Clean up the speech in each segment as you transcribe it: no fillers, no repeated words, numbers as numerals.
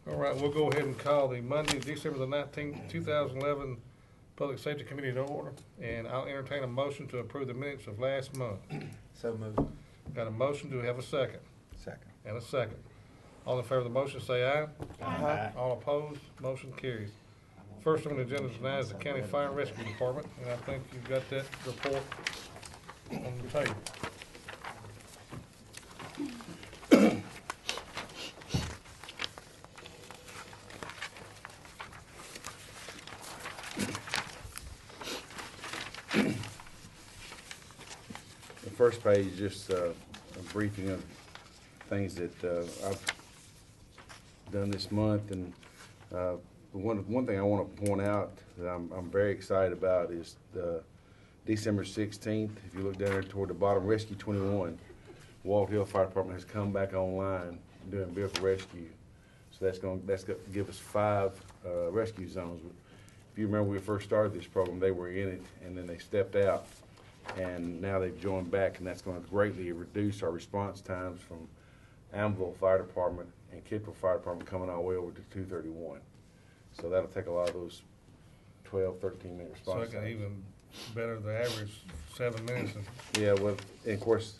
All right, we'll go ahead and call the Monday, December the 19th, 2011 Public Safety Committee to order, and I'll entertain a motion to approve the minutes of last month. So moved. Got a motion, do we have a second? Second. And a second. All in favor of the motion say aye. Aye. All opposed, motion carries. First on the agenda tonight is the County Fire and Rescue Department, and I think you've got that report on the table. The first page is just a briefing of things that I've done this month, and one thing I want to point out that I'm very excited about is the December 16th. If you look down there toward the bottom, Rescue 21, Walt Hill Fire Department has come back online doing vehicle rescue. So that's going to give us 5 rescue zones. If you remember when we first started this program, they were in it and then they stepped out, and now they've joined back, and that's going to greatly reduce our response times from Amville Fire Department and Kidwell Fire Department coming all the way over to 231. So that'll take a lot of those 12, 13-minute response So times. it can even better the average 7 minutes. Yeah, well, and of course,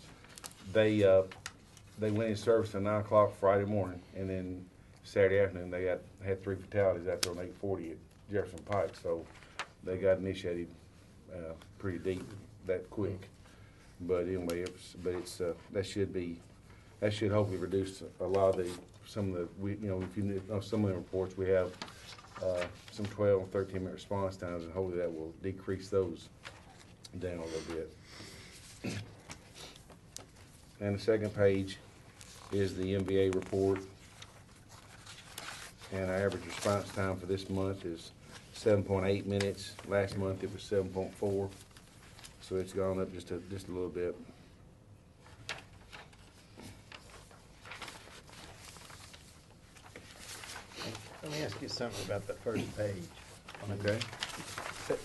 they went in service at 9 o'clock Friday morning, and then Saturday afternoon they had 3 fatalities out there on 840 at Jefferson Pike. So they got initiated pretty deep that quick. But anyway, that should hopefully reduce a lot of some of the reports we have some 12 and 13-minute response times, and hopefully that will decrease those down a little bit. And the second page is the MVA report, and our average response time for this month is 7.8 minutes. Last month it was 7.4, so it's gone up just a little bit. Let me ask you something about the first page. Okay.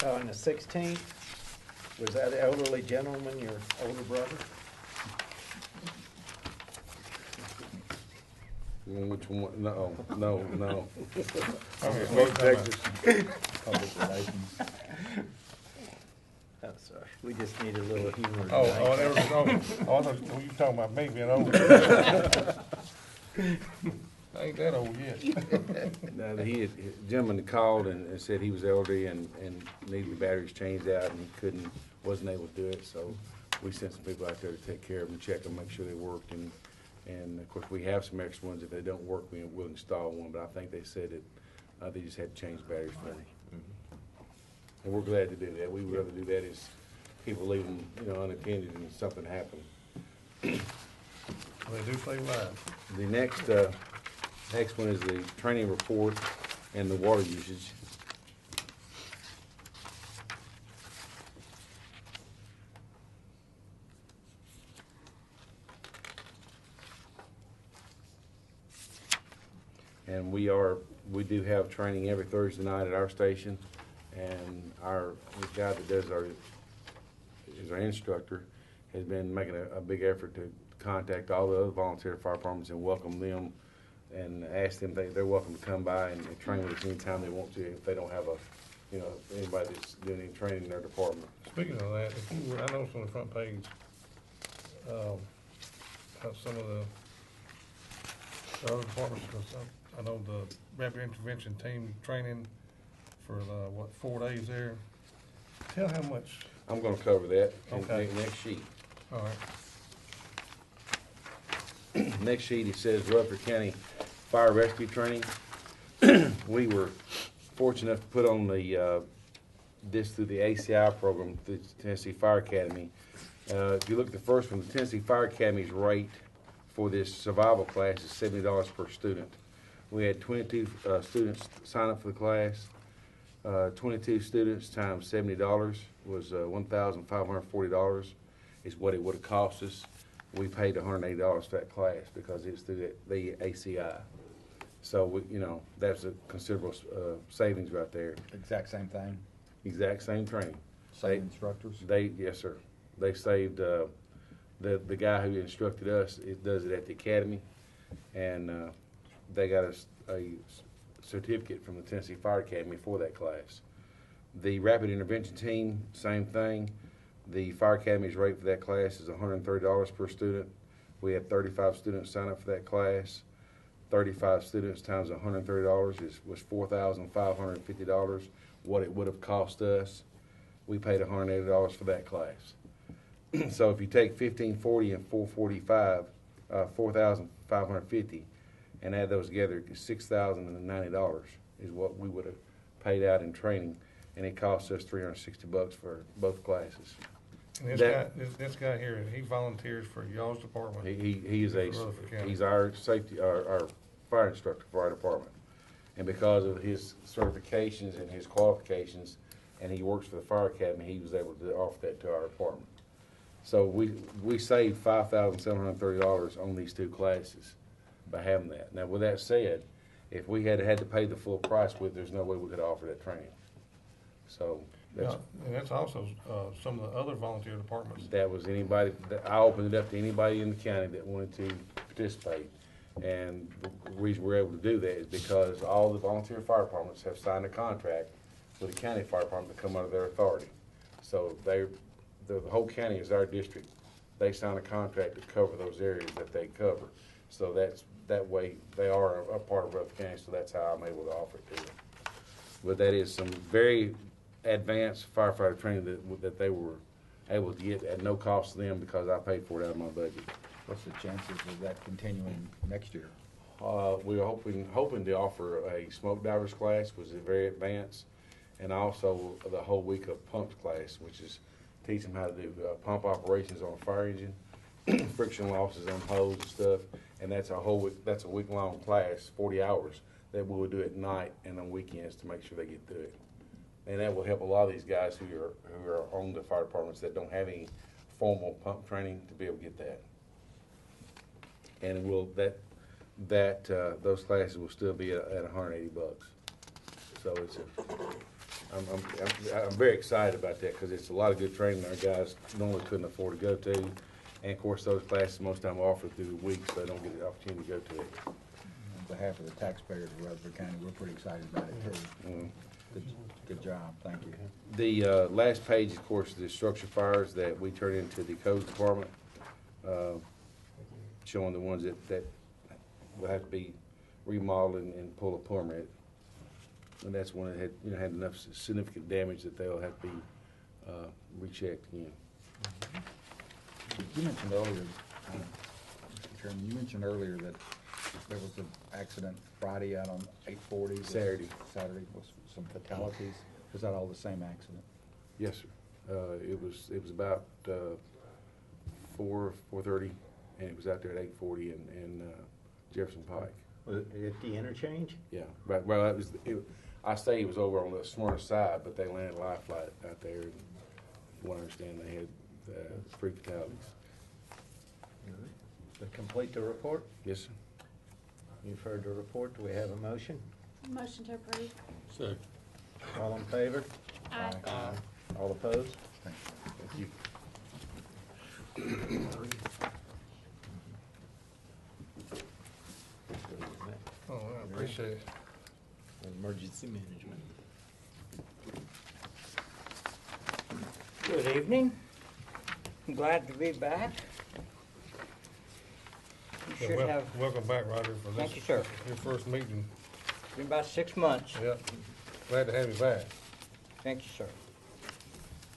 On the 16th, was that elderly gentleman your older brother? Which one? No. Okay, North Texas. Public relations. Oh, sorry. We just need a little humor Oh, tonight. I thought you were talking about me being old. I ain't that old yet. No, the gentleman called and said he was elderly and needed the batteries changed out, and he wasn't able to do it. So we sent some people out there to take care of them, check them, make sure they worked, and of course we have some extra ones. If they don't work, we'll install one. But I think they said that they just had to change batteries for me. And we're glad to do that. We would rather do that as people leave them, unattended and something happen. They do play live. The next one is the training report and the water usage. And we do have training every Thursday night at our station, and the guy that is our instructor has been making a big effort to contact all the other volunteer fire departments and welcome them and ask them they're welcome to come by and train with us anytime they want to if they don't have anybody that's doing any training in their department. Speaking of that, I noticed on the front page, how some of the other departments, because I know the rapid intervention team training for 4 days there. Tell how much. I'm going to cover that in Okay. the next sheet. All right. Next sheet, it says Rutherford County Fire Rescue Training. We were fortunate enough to put on this through the ACI program, the Tennessee Fire Academy. If you look at the first one, the Tennessee Fire Academy's rate for this survival class is $70 per student. We had 22 students sign up for the class. 22 students times $70 was $1,540 is what it would have cost us. We paid $180 for that class because it's through the ACI. So that's a considerable savings right there. Exact same thing. Exact same training. Same instructors. Yes, sir. They saved the guy who instructed us. It does it at the academy, and they got a certificate from the Tennessee Fire Academy for that class. The Rapid Intervention Team, same thing. The Fire Academy's rate for that class is $130 per student. We had 35 students sign up for that class. 35 students times $130 was $4,550, what it would have cost us. We paid $180 for that class. So if you take 1,540 and 445, 4,550, and add those together, $6,090 is what we would have paid out in training, and it cost us $360 for both classes. And That- this guy here, he volunteers for y'all's department. He is Rutherford County. he's our our fire instructor for our department, and because of his certifications and his qualifications, and he works for the fire academy, he was able to offer that to our department. So we saved $5,730 on these two classes by having that. Now, with that said, if we had to pay the full price with, there's no way we could offer that training. So that's, Yeah, and that's also, some of the other volunteer departments. that was anybody, I opened it up to anybody in the county that wanted to participate. And the reason we're able to do that is because all the volunteer fire departments have signed a contract with the county fire department to come under their authority. So the whole county is our district. They sign a contract to cover those areas that they cover. So that way they are a part of Rutherford County, so that's how I'm able to offer it to them. But that is some very advanced firefighter training that they were able to get at no cost to them because I paid for it out of my budget. What's the chances of that continuing next year? We were hoping to offer a smoke divers class, which is very advanced, and also the whole week of pumps class, which is teach them how to do pump operations on a fire engine, friction losses on hose and stuff, and that's a whole week. That's a week-long class, 40 hours that we will do at night and on weekends to make sure they get through it. And that will help a lot of these guys who are on the fire departments that don't have any formal pump training to be able to get that. And those classes will still be at $180. So I'm very excited about that because it's a lot of good training our guys normally couldn't afford to go to. And of course, those classes most time are offered through the week, so they don't get the opportunity to go to it. On behalf of the taxpayers of Rutherford County, we're pretty excited about it too. Mm. Good job, thank you. The last page, of course, is the structure fires that we turn into the codes department, showing the ones that will have to be remodeled and pull a permit. And that's one that had enough significant damage that they'll have to be rechecked again. You mentioned earlier, Mr. Chairman, you mentioned earlier that there was an accident Friday out on 840. Saturday. Saturday was some fatalities. Was that all the same accident? Yes, sir. It was about 4:30, and it was out there at 840 and Jefferson Pike. Was it at the interchange? Yeah, but well, I say it was over on the Smyrna side, but they landed life flight out there. And from what I understand, they had 3 fatalities. To complete the report? Yes, sir. You've heard the report. Do we have a motion? Motion to approve. Second. All in favor? Aye. All opposed? Thank you. Thank you. Oh, I appreciate it. Emergency management. Good evening. I'm glad to be back. You should have, Welcome back, Roger, for this. Thank you, sir. Your first meeting. been about 6 months. Yep. Glad to have you back. Thank you, sir.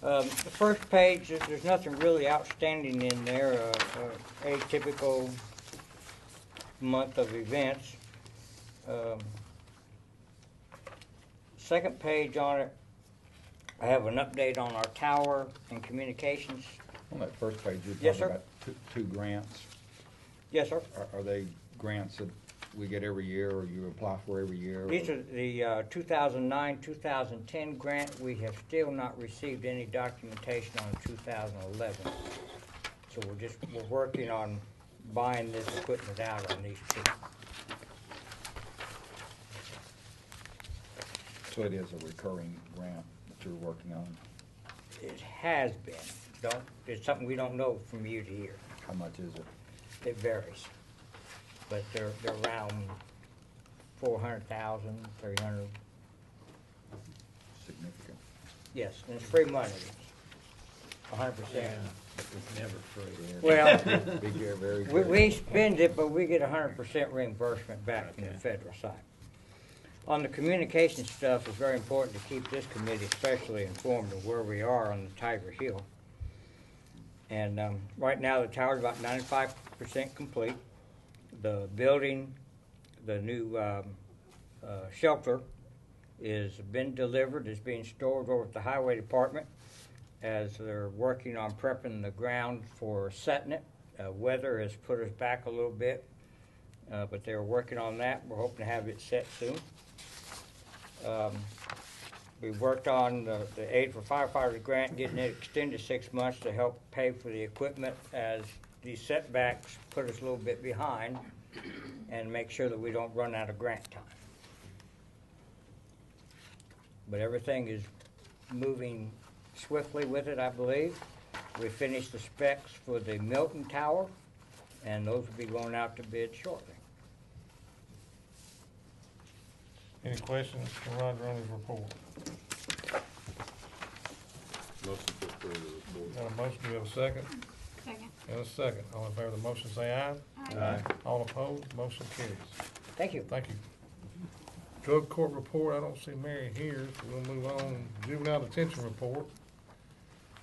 The first page, there's nothing really outstanding in there, a typical month of events. Second page on it, I have an update on our tower and communications. On that first page, you Yes, talked sir. about two grants. Yes, sir. Are they grants that we get every year or you apply for every year? or- These are the 2009, 2010 grant. We have still not received any documentation on 2011. So we're working on buying this, putting it out on these two. So it is a recurring grant that you're working on. It has been. It's something we don't know from year to year. How much is it? It varies. But they're around 400,000, 300. Significant. Yes, and it's free money. 100%. It's never free. Well, Very we, good. we spend it, but we get 100% reimbursement back from the Okay. federal side. On the communication stuff, it's very important to keep this committee especially informed of where we are on the Tiger Hill. And right now, the tower's about 95% complete. The building, the new shelter is been delivered, is being stored over at the highway department as they're working on prepping the ground for setting it. Weather has put us back a little bit, but they're working on that. We're hoping to have it set soon. We worked on the Aid for Firefighters grant, getting it extended 6 months to help pay for the equipment as these setbacks put us a little bit behind and make sure that we don't run out of grant time. But everything is moving swiftly with it, I believe. We finished the specs for the Milton Tower, and those will be going out to bid shortly. Any questions for Roger on his report? Motion to approve the report. Got a motion, do we have a second? Second. And a second. All in favor of the motion, say aye. Aye. All opposed, motion carries. Thank you. Thank you. Drug court report, I don't see Mary here, so we'll move on. Juvenile detention report,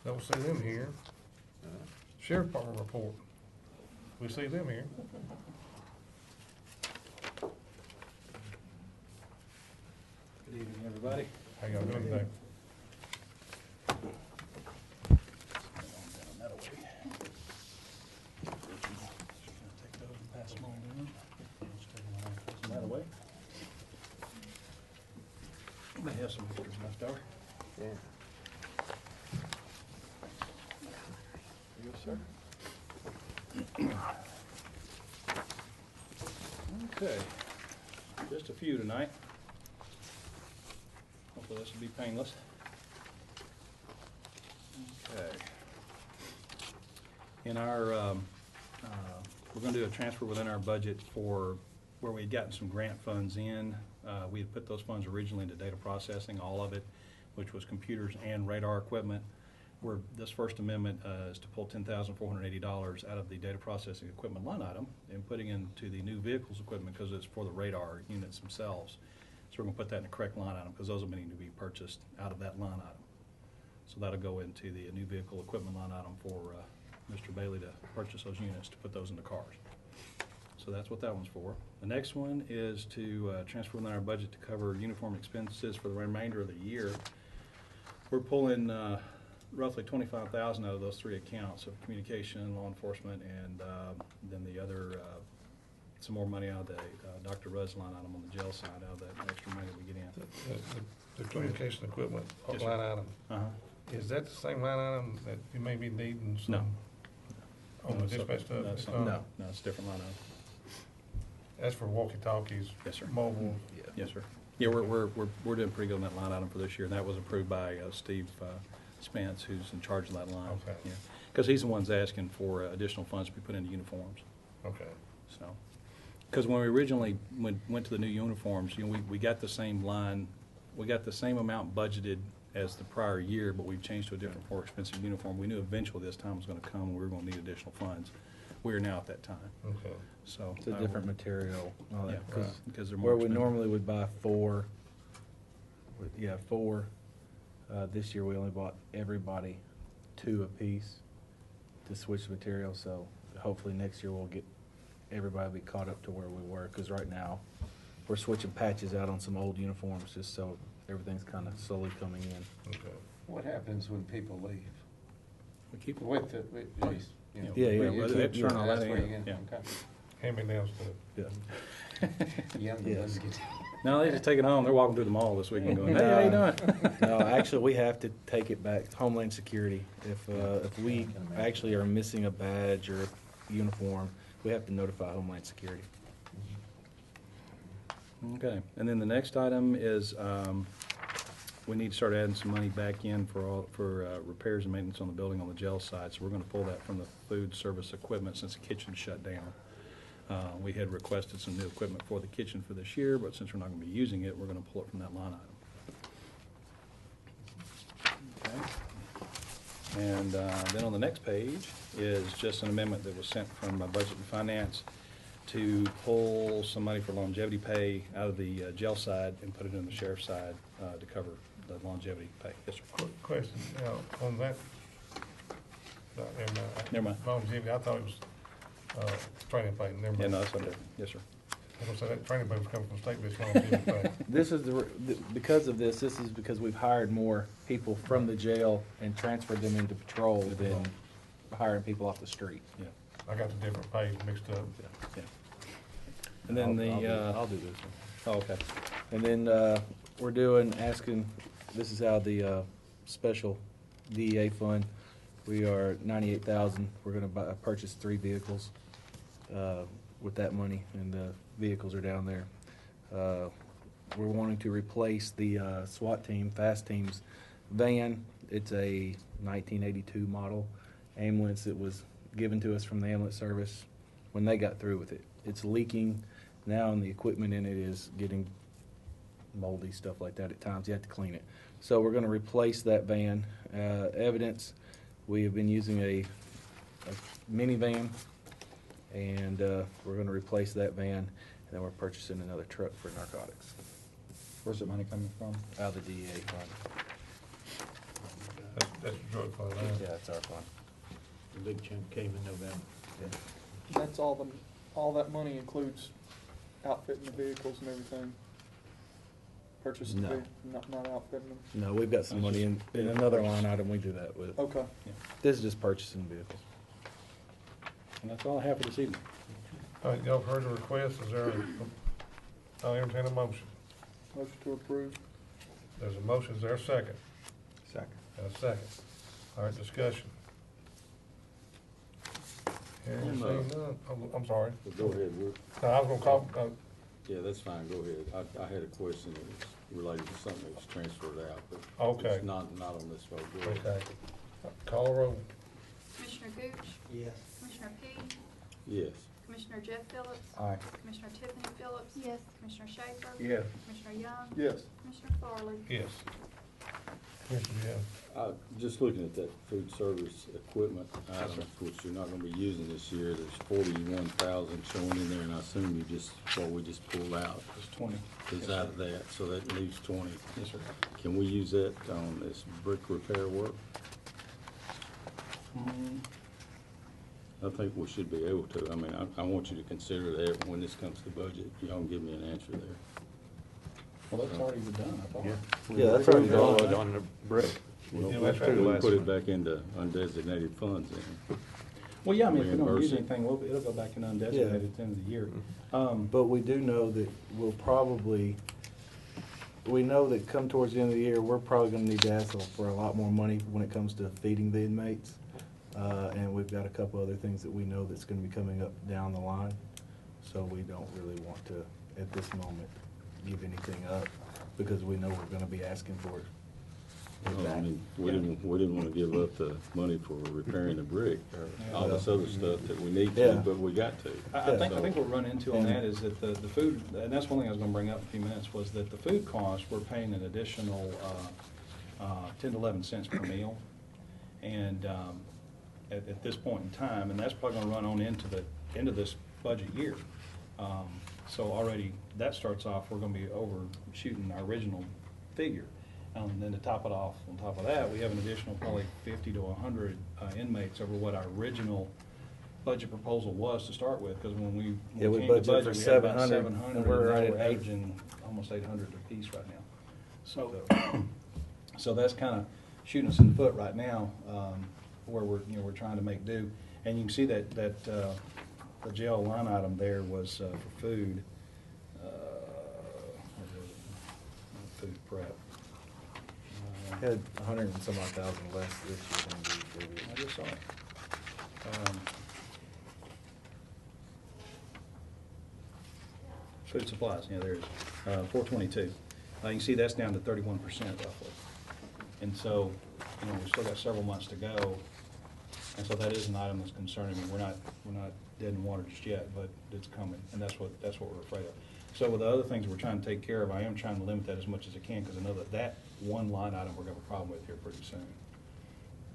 don't see them here. Sheriff Department report, we see them here. Good evening, everybody. How y'all doing today? Take those and pass them on to them. Pass them that away. May have some extras left over. Yeah. Yes, sir. Okay, just a few tonight. Hopefully this will be painless. Okay. In our, we're gonna do a transfer within our budget for where we had gotten some grant funds in. We had put those funds originally into data processing, all of it, which was computers and radar equipment. Where this first amendment is to pull $10,480 out of the data processing equipment line item and putting into the new vehicles equipment because it's for the radar units themselves. So we're gonna put that in the correct line item because those are meaning to be purchased out of that line item. So that'll go into the new vehicle equipment line item for Mr. Bailey to purchase those units, to put those in the cars. So that's what that one's for. The next one is to transfer within our budget to cover uniform expenses for the remainder of the year. We're pulling roughly $25,000 out of those three accounts of communication, law enforcement, and then the other, some more money out of the Dr. Rudd's line item on the jail side, out of that extra money we get in. The communication equipment Yes, sir. line item, Uh-huh. is that the same line item that you may be needing some? No. On the dispatch stuff? That's It's not- not? No, it's a different line item. That's for walkie-talkies? Yes, sir. Mobile? Yes, sir. Yeah, we're doing pretty good on that line item for this year, and that was approved by Steve Spence, who's in charge of that line. Okay. Yeah. Because he's the one's asking for additional funds to be put into uniforms, Okay. so. Because when we originally went to the new uniforms, you know, we got the same line, we got the same amount budgeted as the prior year, but we've changed to a different, more expensive uniform. We knew eventually this time was gonna come, and we were gonna need additional funds. We are now at that time, Okay. so. It's a different material, all Yeah, that, 'cause because they're more where we expensive. normally would buy four, this year we only bought everybody two apiece to switch the material, so hopefully next year we'll get everybody be caught up to where we were, because right now we're switching patches out on some old uniforms just so everything's kind of slowly coming in. Okay. What happens when people leave? We keep them. With the, geez, you know, Yeah, yeah, you well, keep- they have to turn all that that's where in, you get- yeah. okay. Hand-me-downs to Yeah. Young Yes. ones get- No, they just take it home. They're walking through the mall this week and going, hey, how you doing? No, actually, we have to take it back to Homeland Security. If we actually are missing a badge or uniform, we have to notify Homeland Security. Okay, and then the next item is, we need to start adding some money back in for repairs and maintenance on the building on the jail side. So we're gonna pull that from the food service equipment since the kitchen shut down. We had requested some new equipment for the kitchen for this year, but since we're not gonna be using it, we're gonna pull it from that line item. Okay. And then on the next page is just an amendment that was sent from Budget and Finance to pull some money for longevity pay out of the jail side and put it in the sheriff's side to cover the longevity pay. Yes, sir. Quick question, on that, no, Never mind. longevity, I thought it was, training pay, never mind. Yeah, no, that's under, yes, sir. I was gonna say that training pay was coming from state-based longevity pay. This is because of this is because we've hired more people from the jail and transferred them into patrol than hiring people off the street. Yeah. I got the different pays mixed up. Yeah. And then I'll do this one. oh, okay. And then, we're asking, this is out of the, special DEA fund. We are 98,000. We're gonna purchase 3 vehicles, with that money, and the vehicles are down there. We're wanting to replace the, SWAT team, Fast Team's van. It's a 1982 model ambulance that was given to us from the ambulance service when they got through with it. It's leaking now, and the equipment in it is getting moldy, stuff like that at times. You have to clean it. So we're gonna replace that van. Evidence, we have been using a minivan, and we're gonna replace that van, and then we're purchasing another truck for narcotics Where's the money coming from? out of the DEA fund. That's the drug fund, Yeah, that's our fund. The big chunk came in November. That's all that money includes outfitting the vehicles and everything? Purchasing No. not outfitting them? No, we've got some money in another line item we do that with. Okay. This is just purchasing vehicles. And that's all I have for this evening. All right, y'all heard the request, is there, I'll entertain a motion. Motion to approve. There's a motion, is there a second? Second. And a second. All right, discussion. Hearing and seeing none. I'm sorry. Go ahead, No, I was gonna call, yeah, that's fine, go ahead. I had a question that was related to something that was transferred out, but Okay. it's not on this vote. Go ahead. okay. Call a roll. Commissioner Gooch? Yes. Commissioner Pease? Yes. Commissioner Jeff Phillips? Aye. Commissioner Tiffany Phillips? Yes. Commissioner Schaefer? Yes. Commissioner Young? Yes. Commissioner Farley? Yes. Commissioner, yeah. Just looking at that food service equipment items, which you're not gonna be using this year, there's 41,000 showing in there, and I assume what we just pulled out It's 20. is out of that, so that leaves 20. Yes, sir. Can we use that on this brick repair work? I think we should be able to. I mean, I want you to consider that when this comes to budget. Y'all can give me an answer there. Well, that's already been done, I thought. Yeah, that's already Roll done. it on the brick. Well, Yeah, that's right. we put it back into undesignated funds then. Well, yeah, I mean, if we don't use Reimburse it. anything, it'll go back in undesignated at the end of the year. But we do know that we know that come towards the end of the year, we're probably gonna need to ask for a lot more money when it comes to feeding the inmates. And we've got a couple other things that we know that's gonna be coming up down the line. So we don't really want to, at this moment, give anything up, because we know we're gonna be asking for it. Well, I mean, we didn't wanna give up the money for repairing the brick or all this other stuff that we need Yeah. to, but we got to. I think what we're running into on that is that the food, and that's one thing I was gonna bring up in a few minutes, was that the food costs, we're paying an additional 10 to 11 cents per meal. And at this point in time, and that's probably gonna run on into the end of this budget year. So already, that starts off, we're gonna be overshooting our original figure. And then to top it off, on top of that, we have an additional probably 50 to 100 inmates over what our original budget proposal was to start with, because when we Yeah, we came to budgeted for budget, we had about 700, 700, and we're right at now we're 8. averaging almost 800 apiece right now. So that's kind of shooting us in the foot right now, where we're trying to make do. And you can see that the jail line item there was for food, food prep. Had 100 and some odd thousand less this year than we did. I just saw it. Food supplies, yeah, there it is, 422. You can see that's down to 31% roughly. And so, we've still got several months to go. And so that is an item that's concerning me. We're not dead in the water just yet, but it's coming, and that's what we're afraid of. So with the other things we're trying to take care of, I am trying to limit that as much as I can, because I know that one line item we're gonna have a problem with here pretty soon.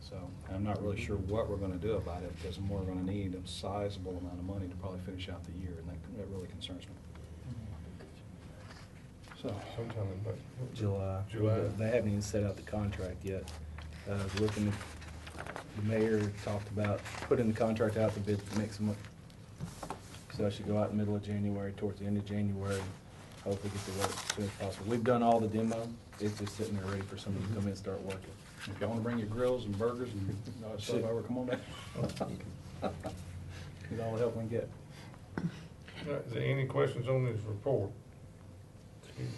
So, I'm not really sure what we're gonna do about it, because we're gonna need a sizable amount of money to probably finish out the year, and that really concerns me. So, Sometime in July. July. They haven't even set out the contract yet. I was looking, the mayor talked about putting the contract out to bid for next month. So I should go out in the middle of January, towards the end of January, hopefully get the work as soon as possible. We've done all the demo. It's just sitting there ready for somebody to come in and start working. if y'all wanna bring your grills and burgers and all that stuff over, come on down. Get all the help we can get. All right, is there any questions on this report? Excuse me.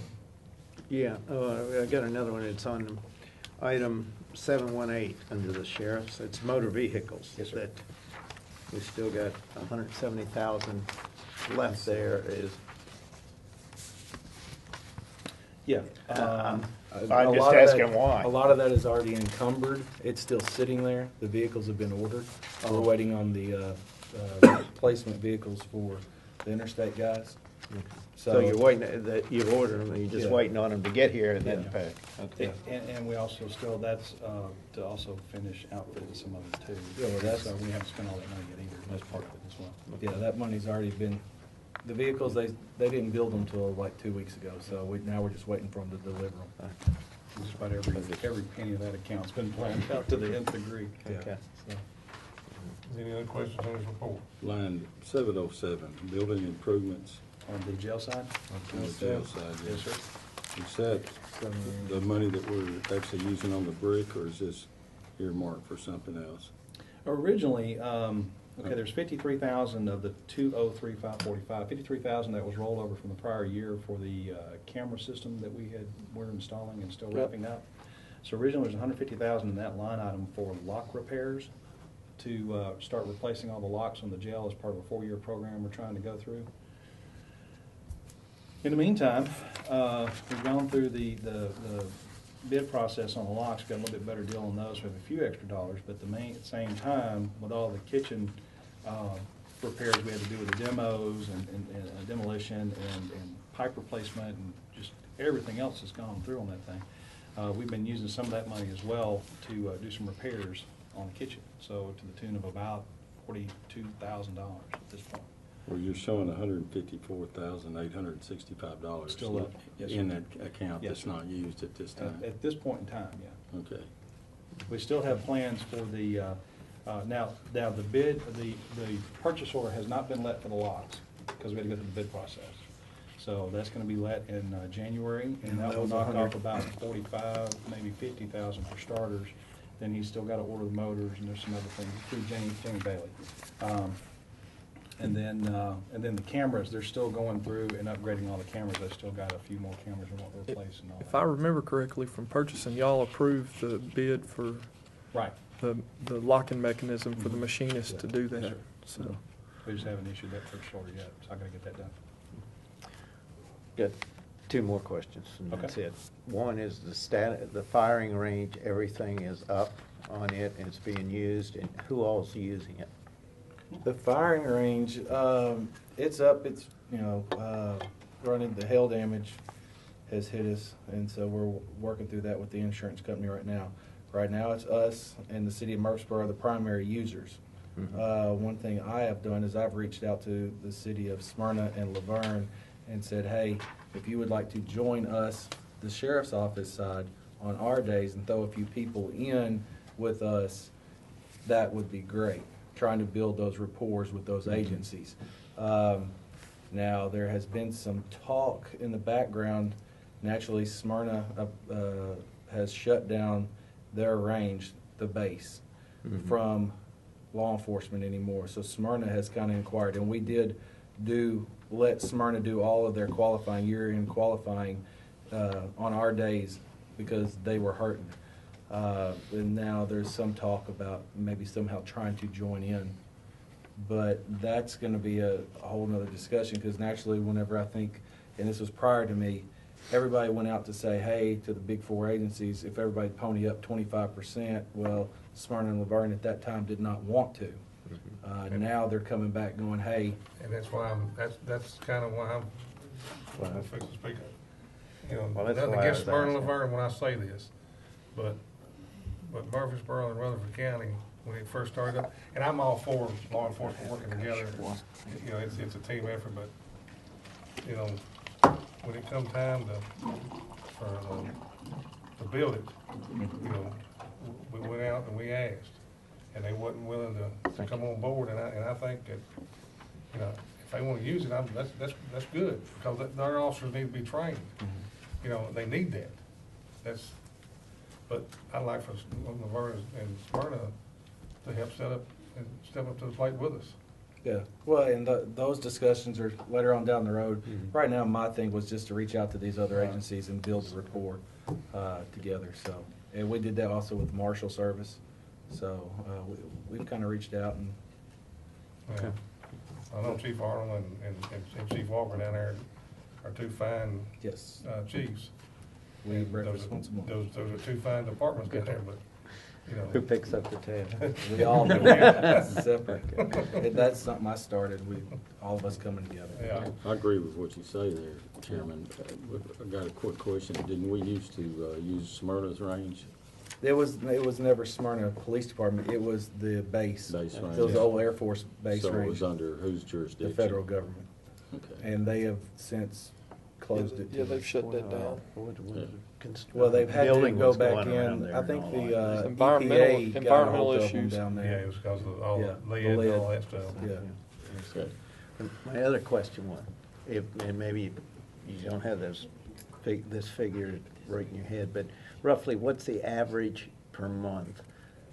Yeah, I got another one. It's on item 718 under the sheriff's. It's motor vehicles. Yes, sir. That we still got 170,000 left there is. Yeah. I'm A just lot of asking that- why. A lot of that is already encumbered. It's still sitting there. The vehicles have been ordered. We're waiting on the replacement vehicles for the interstate guys. So you're waiting, that you've ordered them, and you're just Yeah. waiting on them to get here and then Yeah. pack. Okay. And we also still, that's to also finish outfitting some of it too. Yeah, well, that's- So we haven't spent all that money yet either. That's part of it as well. Yeah, that money's already been, the vehicles, they didn't build them till like 2 weeks ago, so now we're just waiting for them to deliver them. Just about every penny of that account's been planned out to the nth degree. Okay. So, Is there any other questions on this report? Line 707, building improvements On the jail side? on the jail side. Yes, sir. Is that the money that we're actually using on the brick, or is this earmarked for something else? Originally, there's 53,000 of the 203,545, 53,000 that was rolled over from the prior year for the camera system that we're installing and still wrapping up. So originally, there's 150,000 in that line item for lock repairs to start replacing all the locks on the jail as part of a 4-year program we're trying to go through. In the meantime, we've gone through the bid process on the locks, got a little bit better deal on those, we have a few extra dollars, but at the same time, with all the kitchen repairs we had to do with the demos and demolition and pipe replacement and just everything else that's gone through on that thing, we've been using some of that money as well to do some repairs on the kitchen, so to the tune of about $42,000 at this point. Well, you're showing $154,865 Still up, yes, in sir. that account Yes, that's sir. not used at this time. At this point in time, yeah. Okay. We still have plans for the, now the bid, the purchase order has not been let for the locks, because we had to go through the bid process. So that's gonna be let in January, and that will knock off about 45, maybe 50,000 for starters. Then he's still gotta order the motors, and there's some other things through Jamie Bailey. And then the cameras, they're still going through and upgrading all the cameras. They've still got a few more cameras we want to replace and all that. If I remember correctly from purchasing, y'all approved the bid for Right. the locking mechanism for the machinist to do Yes, that, sir. so. We just haven't issued that purchase order yet, so I gotta get that done. Got 2 more questions, and that's Okay. it. One is the firing range, everything is up on it, and it's being used, and who all's using it? the firing range, it's up, it's, running, the hail damage has hit us, and so we're working through that with the insurance company right now. Right now, it's us and the city of Murfreesboro are the primary users. One thing I have done is I've reached out to the city of Smyrna and Laverne and said, hey, if you would like to join us, the sheriff's office side, on our days and throw a few people in with us, that would be great. Trying to build those rapport with those agencies. Now, there has been some talk in the background. Naturally, Smyrna has shut down their range, the base, from law enforcement anymore. So Smyrna has kind of inquired, and we did let Smyrna do all of their qualifying, year-end qualifying on our days because they were hurting. And now there's some talk about maybe somehow trying to join in. But that's going to be a whole nother discussion because naturally whenever I think, and this was prior to me, everybody went out to say, hey, to the big 4 agencies, if everybody pony up 25%, well, Smyrna and Laverne at that time did not want to. Now they're coming back going, hey, And that's why that's kind of why I'm fixing to speak. You know, Well, that's nothing why I against was Smyrna asking. Laverne when I say this, but Murfreesboro and Rutherford County, when it first started up, and I'm all for law enforcement working together. You know, it's a team effort, but, you know, when it come time to build it, you know, we went out and we asked, and they wasn't willing to come on board, and I think that, you know, if they wanna use it, that's good, because their officers need to be trained. You know, they need that. But I'd like for Laverne and Smyrna to help step up to the plate with us. yeah, well, and those discussions are later on down the road. Mhm. Right now, my thing was just to reach out to these other Right. agencies and build a rapport together, so. And we did that also with Marshal Service, so we've kind of reached out and, Yeah. I know Chief Arnold and Chief Walker down there are two fine yes, chiefs. we And breakfast once a month. Those are two fine departments down there, but, you know. Who picks up the tab? We all do it separate. And that's something I started, all of us coming together. Yeah. I agree with what you say there, Chairman. I got a quick question. Didn't we used to use Smyrna's range? It was never Smyrna Police Department, it was the base. Base range. It was the old Air Force base So it range, was under whose the jurisdiction? federal government. Okay. And they have since closed it. Yeah, they've shut that down. Well, they've had to Building go was back going around in, there I and think all the that. EPA got a hold of them issues. down Yeah, there. it was because of all Yeah, the the lead and all lead. that stuff. Yeah. Okay. My other question was, and maybe you don't have this figure right in your head, but roughly, what's the average per month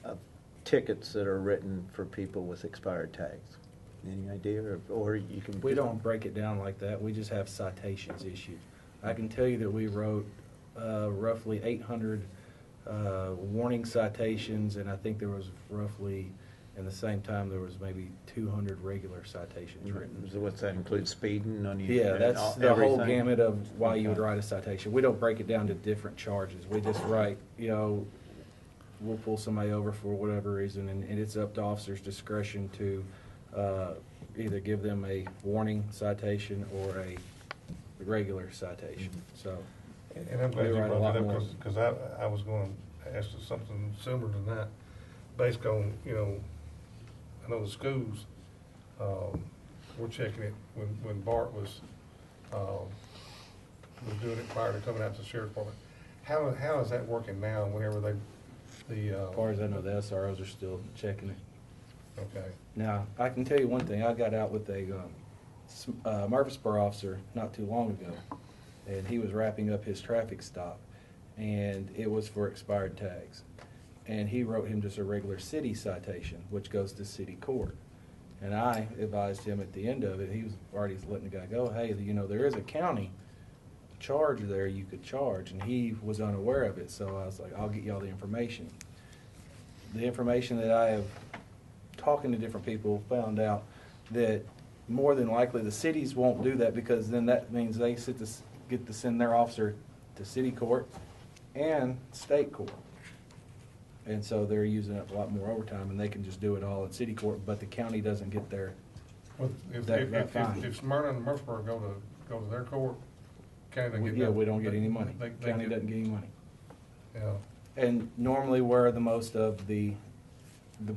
of tickets that are written for people with expired tags? Any idea, or you can? We don't break it down like that, we just have citations issued. I can tell you that we wrote roughly 800 warning citations, and I think there was roughly, in the same time, there was maybe 200 regular citations written. So what's that include, speeding on you? Yeah, and that's all- the whole everything? gamut of why you would Okay. write a citation. We don't break it down to different charges. We just write, you know, we'll pull somebody over for whatever reason, and it's up to officers' discretion to either give them a warning citation or a regular citation, so. And I'm glad We you write a brought lot that more. up, because I was going to ask you something similar to that, based on, you know, I know the schools, we're checking it when Bart was doing it prior to coming out to the sheriff's department. How is that working now, whenever As far as I know, the SROs are still checking it. okay, Now, I can tell you one thing, I got out with a Murfreesboro officer not too long ago, and he was wrapping up his traffic stop, and it was for expired tags. And he wrote him just a regular city citation, which goes to city court. And I advised him at the end of it, he was already letting the guy go, hey, you know, there is a county charge there you could charge, and he was unaware of it, so I was like, I'll get y'all the information. The information that I have, talking to different people, found out that more than likely the cities won't do that, because then that means they get to send their officer to city court and state court. And so they're using up a lot more overtime, and they can just do it all in city court, but the county doesn't get their, well, if fine. if Smyrna and Murfreesboro go to their court, county doesn't get yeah, nothing. we don't get any money. They County doesn't get any money. Yeah, And normally where the most of the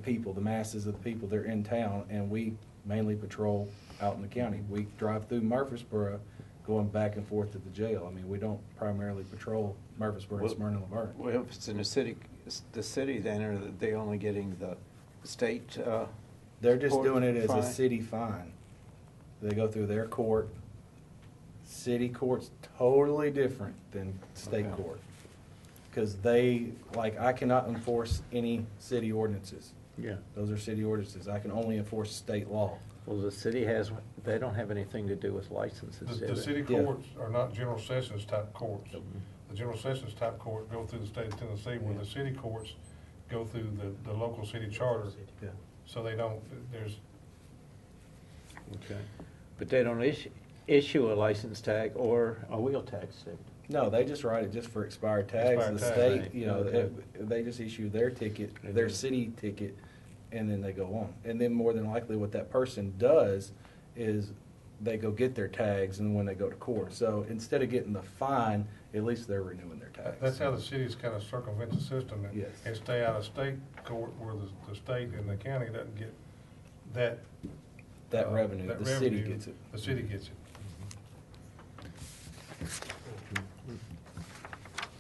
people, the masses of the people, they're in town, and we mainly patrol out in the county. We drive through Murfreesboro, going back and forth to the jail. I mean, we don't primarily patrol Murfreesboro and Smyrna and Laverne. Well, if it's in the city then, are they only getting the state? They're just court doing it as a fine? city fine. They go through their court. City court's totally different than state Okay. court. Because they, like, I cannot enforce any city ordinances. Yeah. Those are city ordinances. I can only enforce state law. Well, the city they don't have anything to do with licenses, do the they? city Yeah. courts are not general sessions type courts. The general sessions type court go through the state of Tennessee, where the city courts go through the local city charter. Yeah. So they don't, there's, Okay. But they don't issue a license tag or a wheel tax ticket? No, they just write it just for expired tags. Expired The tags, state, right. you know, Okay. they just issue their ticket, their city ticket, and then they go on. And then more than likely what that person does is they go get their tags and when they go to court. So instead of getting the fine, at least they're renewing their tags. That's how the cities kind of circumvent the system and, Yes. and stay out of state court where the state and the county doesn't get that. That revenue, that the city revenue, gets it. The city gets it.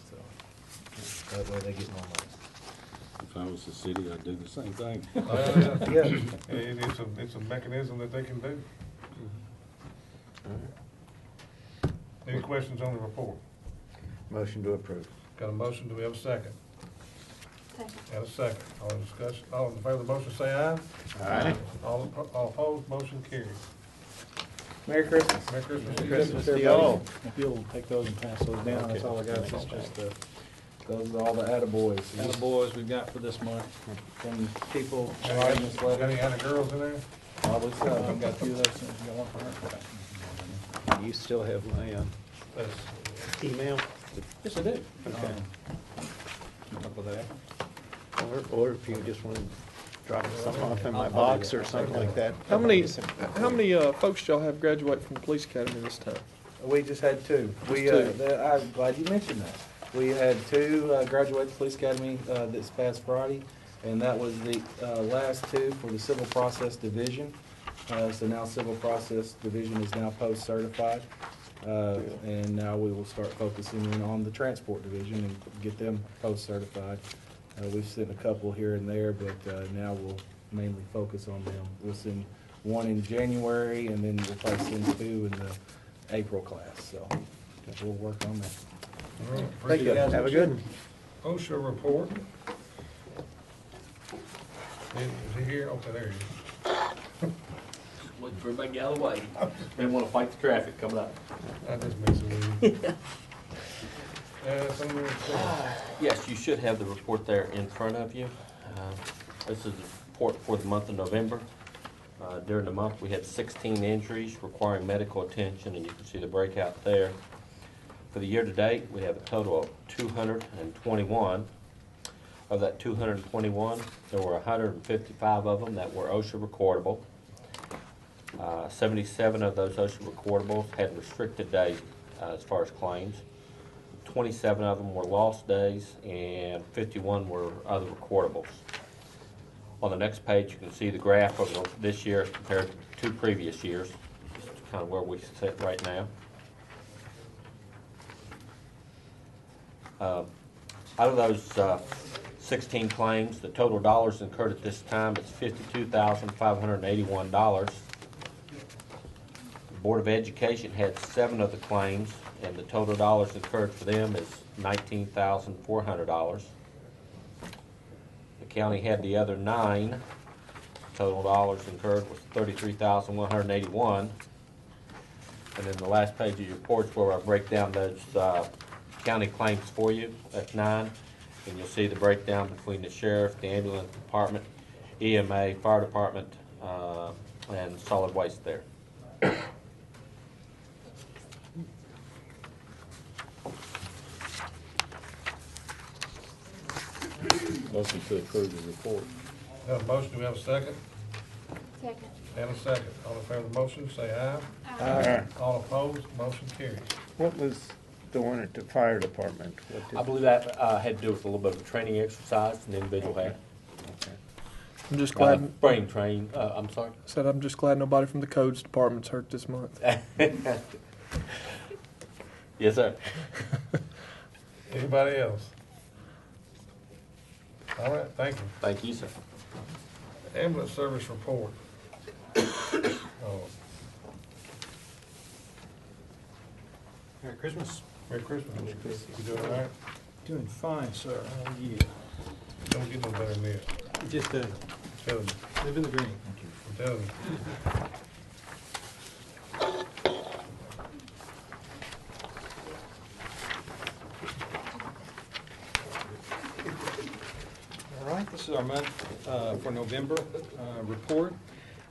So that way they get more money. If I was the city, I'd do the same thing. Yeah. It's a mechanism that they can do. Any questions on the report? Motion to approve. Got a motion, do we have a second? Second. Got a second. All in discussion, all in favor of the motion say aye. Aye. All opposed, motion carries. Merry Christmas. Merry Christmas. Merry Christmas to y'all. If you'll take those and pass those down, that's all I got. It's just Those are all the attaboys. attaboys we've got for this month. From people Got writing this letter. any girls in there? Probably I've so. got two of those, things. We got one for her. You still have my That's- email? Yes, I do. Okay. Keep up with that. Or if you just want to drop something off in my box or something like that. How many folks y'all have graduate from the police academy this time? We just had two. We, Just two. I'm glad you mentioned that. We had two graduate the police academy this past Friday, and that was the last two for the civil process division. So now civil process division is now post-certified. And now we will start focusing in on the transport division and get them post-certified. We've sent a couple here and there, but now we'll mainly focus on them. We'll send one in January, and then we'll probably send two in the April class, so we'll work on that. All right, Thank you. appreciate it. Have a good one. OSHA report. Is he here? Okay, there he is. Waiting for everybody to get out of the way. They want to fight the traffic coming up. I just messing with you. Something to say? Yes, you should have the report there in front of you. This is the report for the month of November. During the month, we had 16 injuries requiring medical attention, and you can see the breakout there. For the year-to-date, we have a total of 221. Of that 221, there were 155 of them that were OSHA recordable. 77 of those OSHA recordables had restricted days as far as claims. 27 of them were lost days, and 51 were other recordables. On the next page, you can see the graph of this year compared to 2 previous years, just kind of where we sit right now. Out of those 16 claims, the total dollars incurred at this time is $52,581. The Board of Education had 7 of the claims, and the total dollars incurred for them is $19,400. The county had the other 9. Total dollars incurred was $33,181. And then the last page of your report's where I break down those county claims for you. That's 9. And you'll see the breakdown between the sheriff, the ambulance department, EMA, fire department, and solid waste there. Motion to approve the report. Have a motion, do we have a second? Second. And a second. All in favor of the motion, say aye. Aye. All opposed, motion carries. What was the one at the fire department? What did- I believe that had to do with a little bit of a training exercise an individual had. Okay. I'm just glad, Brain train, I'm sorry. said I'm just glad nobody from the codes department's hurt this month. Yes, sir. Anybody else? All right, thank you. Thank you, sir. Ambulance service report. Oh, Merry Christmas. Merry Christmas. You doing all right? Doing fine, sir. How are you? Don't get no better than this. Just Tell them, live in the green. tell them. All right, this is our month for November report.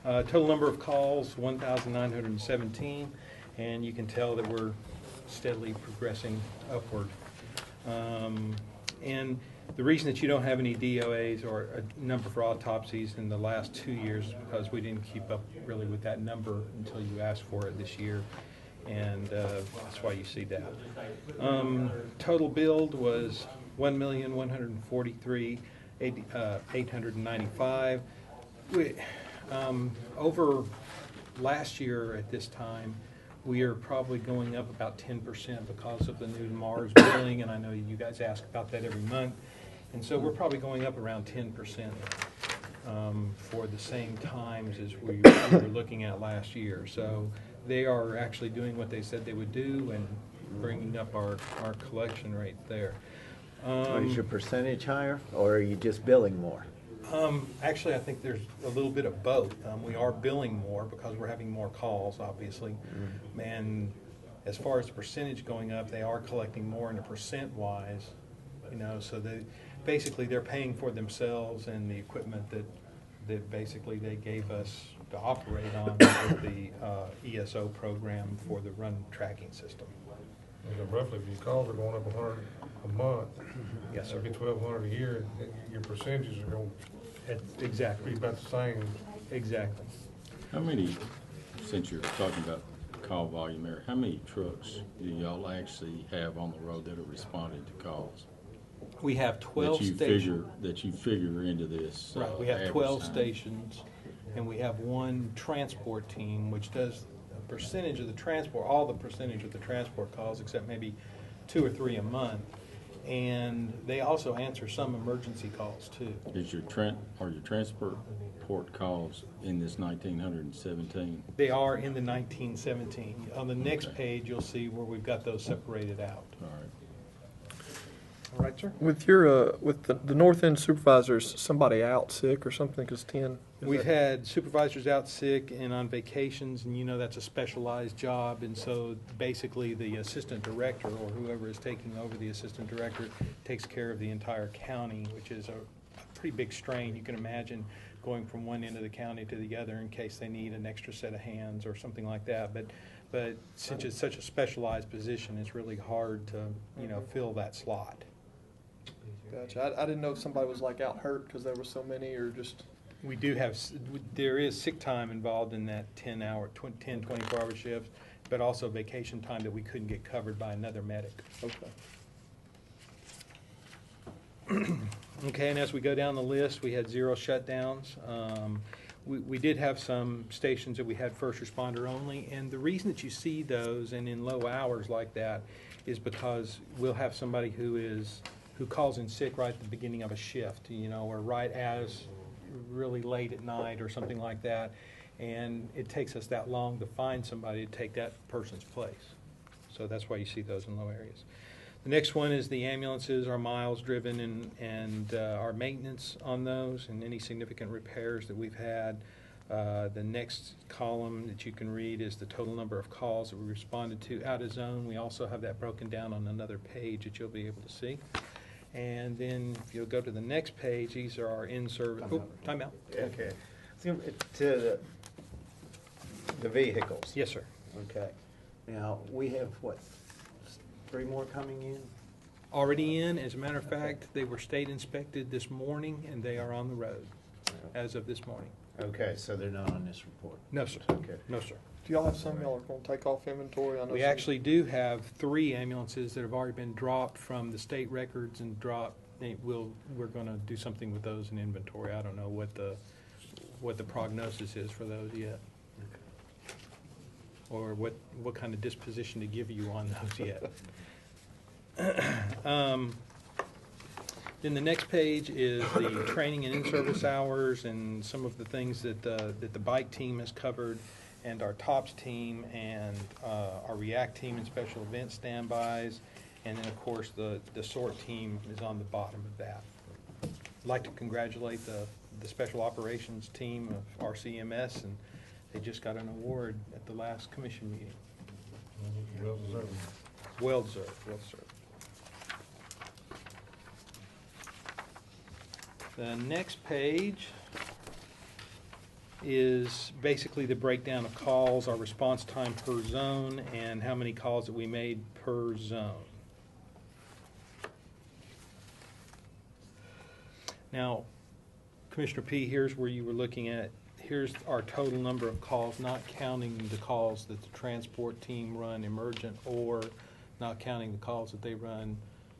Total number of calls, 1,917, and you can tell that we're steadily progressing upward. And The reason that you don't have any DOAs or a number for autopsies in the last 2 years is because we didn't keep up really with that number until you asked for it this year, and that's why you see that. Total billed was $1,143,895. Over last year at this time, we are probably going up about 10% because of the new Mars billing, and I know you guys ask about that every month. And so we're probably going up around 10% for the same times as we were looking at last year. So they are actually doing what they said they would do and bringing up our collection rate there. Is your percentage higher, or are you just billing more? Actually, I think there's a little bit of both. We are billing more because we're having more calls, obviously. And as far as the percentage going up, they are collecting more in a percent-wise, you know, so basically they're paying for themselves and the equipment that basically they gave us to operate on with the ESO program for the run tracking system. And roughly, if your calls are going up 100 a month, Yes, sir. that'd be 1,200 a year, your percentages are going to Exactly. be about the same. Exactly. How many, since you're talking about call volume area, how many trucks do y'all actually have on the road that are responding to calls? We have 12 That you figure into this. Right, we have average 12 time? stations, and we have one transport team, which does a percentage of the transport, all the percentage of the transport calls, except maybe 2 or 3 a month. And they also answer some emergency calls too. Is your transport calls in this 1917? They are in the 1917. On the next page, you'll see where we've got those separated out. All right. All right, sir? With your, with the north end supervisors, somebody out sick or something, because 10? We've had supervisors out sick and on vacations, and you know that's a specialized job, and so basically the assistant director or whoever is taking over the assistant director takes care of the entire county, which is a pretty big strain. You can imagine going from one end of the county to the other in case they need an extra set of hands or something like that. But since it's such a specialized position, it's really hard to, you know, fill that slot. Gotcha. I didn't know if somebody was like out hurt because there were so many, or just. We do have, there is sick time involved in that 24-hour shifts, but also vacation time that we couldn't get covered by another medic. Okay. Okay, and as we go down the list, we had 0 shutdowns. We did have some stations that we had first responder only, and the reason that you see those and in low hours like that is because we'll have somebody who calls in sick right at the beginning of a shift, you know, or right as really late at night or something like that, and it takes us that long to find somebody to take that person's place. So that's why you see those in low areas. The next one is the ambulances, our miles driven, and our maintenance on those, and any significant repairs that we've had. The next column that you can read is the total number of calls that we responded to out of zone. We also have that broken down on another page that you'll be able to see. And then if you'll go to the next page, these are our in-service. Oh, time out. Okay. To the vehicles. Yes, sir. Okay. Now, we have, what, 3 more coming in? Already in. As a matter of fact, they were state inspected this morning, and they are on the road as of this morning. Okay, so they're not on this report? No, sir. Okay. No, sir. Do y'all have some y'all are going to take off inventory? I know We some- actually do have 3 ambulances that have already been dropped from the state records and dropped. We're going to do something with those in inventory. I don't know what the prognosis is for those yet, or what kind of disposition to give you on those yet. Then the next page is the training and in-service hours and some of the things that the bike team has covered, and our TOPS team, and our REACT team and special event standbys, and then of course the SORT team is on the bottom of that. I'd like to congratulate the special operations team of RCMS, and they just got an award at the last commission meeting. Well deserved. Well deserved, well deserved. The next page is basically the breakdown of calls, our response time per zone, and how many calls that we made per zone. Now, Commissioner P, here's where you were looking at, here's our total number of calls, not counting the calls that the transport team run emergent, or not counting the calls that they run,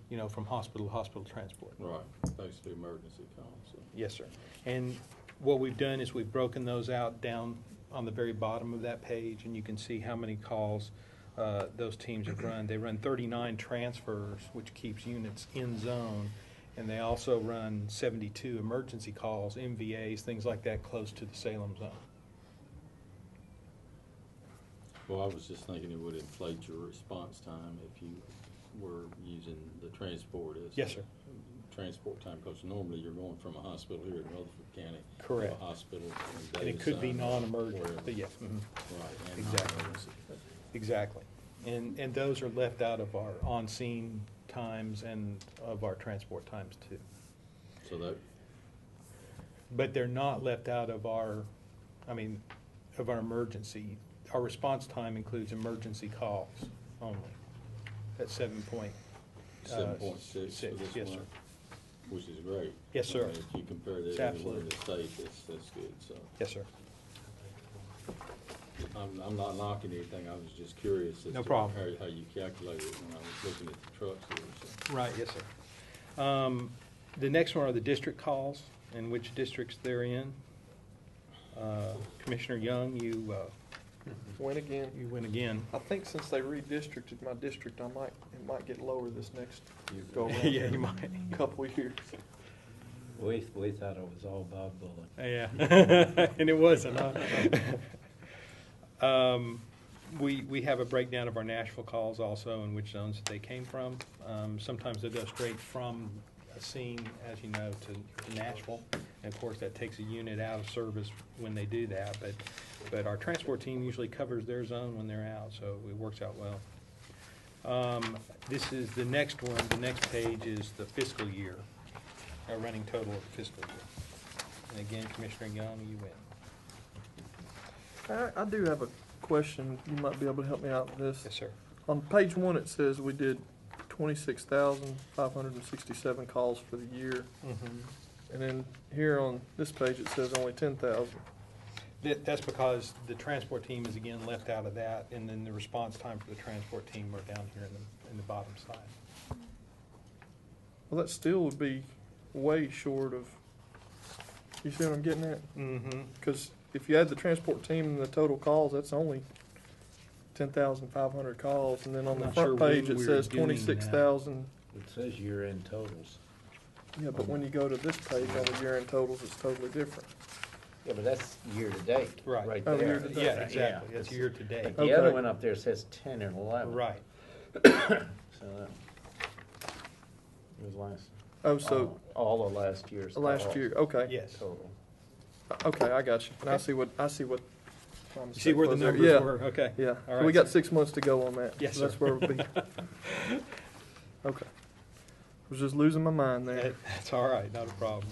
you know, from hospital to hospital transport. Right, basically emergency calls, so. Yes, sir. And what we've done is we've broken those out down on the very bottom of that page, and you can see how many calls those teams have run. They run 39 transfers, which keeps units in zone, and they also run 72 emergency calls, MVAs, things like that, close to the Salem zone. Well, I was just thinking it would inflate your response time if you were using the transport as. Yes, sir. Transport time, because normally you're going from a hospital here in Rutherford County. Correct. To a hospital. And it could be non-emergent, but yes. Mhm. Right, and Exactly. non-emergency. Exactly. And those are left out of our on-scene times and of our transport times too. So that, But they're not left out of our, of our emergency. Our response time includes emergency calls only. That's 7.6. 7.6 for this Yes, sir. one, which is great. Yes, sir. I mean, if you compare that It's anywhere in absolutely. the state, that's good, so. Yes, sir. I'm not knocking anything, I was just curious as No to problem. how you calculated it when I was looking at the trucks here, so. Right, yes, sir. The next one are the district calls and which districts they're in. Commissioner Young, you Win again. win again. I think since they redistricted my district, it might get lower this next go around. Yeah, you might. Couple of years. We thought it was all Bob Bullock. Yeah, and it wasn't, huh? We have a breakdown of our Nashville calls also and which zones that they came from. Sometimes they go straight from a scene, as you know, to Nashville. And of course, that takes a unit out of service when they do that. But our transport team usually covers their zone when they're out, so it works out well. This is the next one. The next page is the fiscal year, our running total of the fiscal year. And again, Commissioner Young, you win. I do have a question. You might be able to help me out with this. Yes, sir. On page 1, it says we did 26,567 calls for the year. And then here on this page, it says only 10,000. That's because the transport team is again left out of that, and then the response time for the transport team are down here in the bottom side. Well, that still would be way short of, you see what I'm getting at? Mm-hmm. Because if you add the transport team and the total calls, that's only 10,500 calls. And then on I'm the not front sure page, when it we says were doing that. 26,000. It says year-end totals. Yeah, but when you go to this page on the year-end totals, it's totally different. Yeah, but that's year-to-date. Right. Right Oh, there. year-to-date. Yeah, exactly. That's year to date. But the other Okay. one up there says 10 and 11. Right. So that it was last. Oh, so All of last year's. last calls year, okay. Yes. Total. Okay, I got you. And I see what my You see mistake where the was there. numbers Yeah. were? Okay. Yeah, All so right, we got sir. 6 months to go on that. Yes, So that's sir. where we'll be. Okay. Was just losing my mind there. That's all right, not a problem.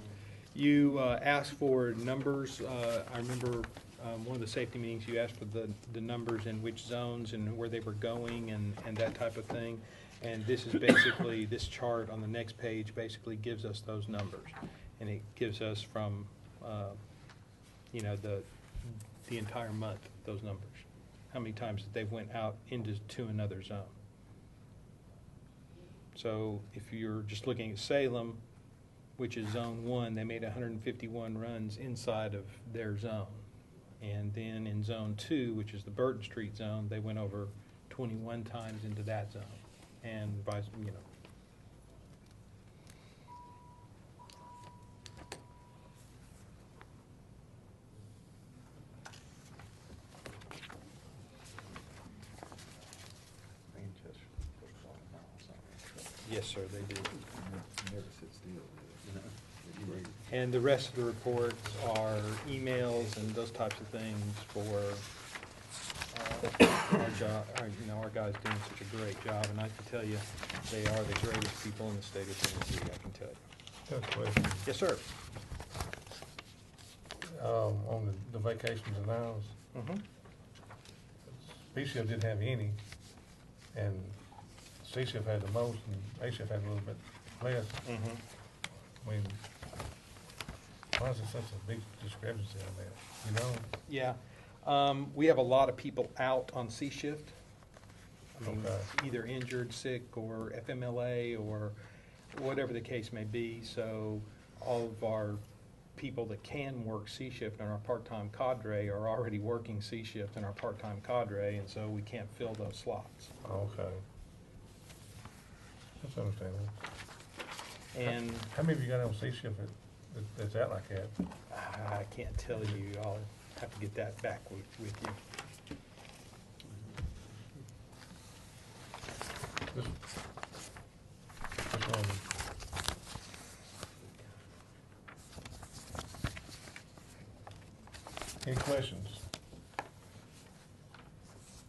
You asked for numbers. I remember one of the safety meetings, you asked for the numbers in which zones and where they were going and that type of thing. And this is basically, this chart on the next page basically gives us those numbers. And it gives us from, the entire month, those numbers. How many times that they went out to another zone. So if you're just looking at Salem, which is zone 1, they made 151 runs inside of their zone. And then in zone 2, which is the Burton Street zone, they went over 21 times into that zone. And vice, Yes, sir, they do. Never sit still. And the rest of the reports are emails and those types of things for our job, our guys doing such a great job. And I can tell you, they are the greatest people in the state of Tennessee, I can tell you. Got a question. Yes, sir. On the vacations allowance, Mm-hmm. PCF didn't have any, and CCF had the most, and ACF had a little bit less. Mm-hmm. I mean, Why is there such a big discrepancy on that, you know? Yeah, we have a lot of people out on C shift. I mean, Okay. either injured, sick, or FMLA, or whatever the case may be. So all of our people that can work C shift in our part-time cadre are already working C shift in our part-time cadre, and so we can't fill those slots. Okay. That's understandable. And How many of you got on C shift that's out like that? I can't tell you, I'll have to get that back with you. This one. Any questions?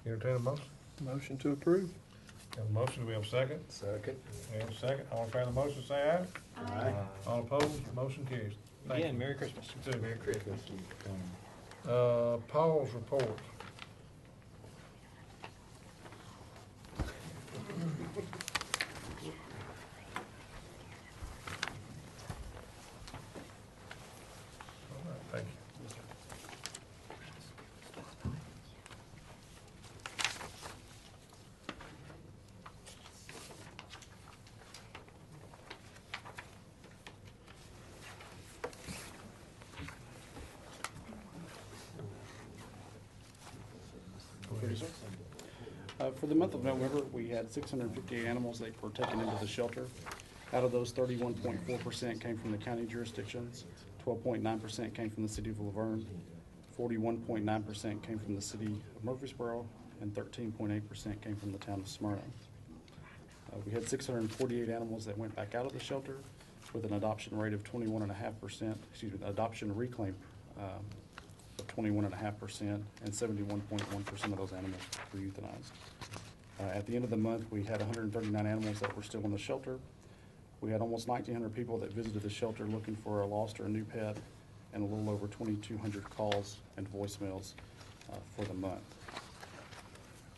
Entertain a motion? Motion to approve. Have a motion, do we have a second? Second. We have a second, all in favor of the motion, say aye. Aye. All opposed, motion carries. Thank Again, you. Merry Christmas. You too, Merry Christmas. Paul's report. All right, thank you. For the month of November, we had 658 animals that were taken into the shelter. Out of those, 31.4% came from the county jurisdictions, 12.9% came from the city of Laverne, 41.9% came from the city of Murfreesboro, and 13.8% came from the town of Smyrna. We had 648 animals that went back out of the shelter with an adoption rate of 21.5%, adoption reclaim of 21.5%, and 71.1% of those animals were euthanized. At the end of the month, we had 139 animals that were still in the shelter. We had almost 1,900 people that visited the shelter looking for a lost or a new pet, and a little over 2,200 calls and voicemails for the month.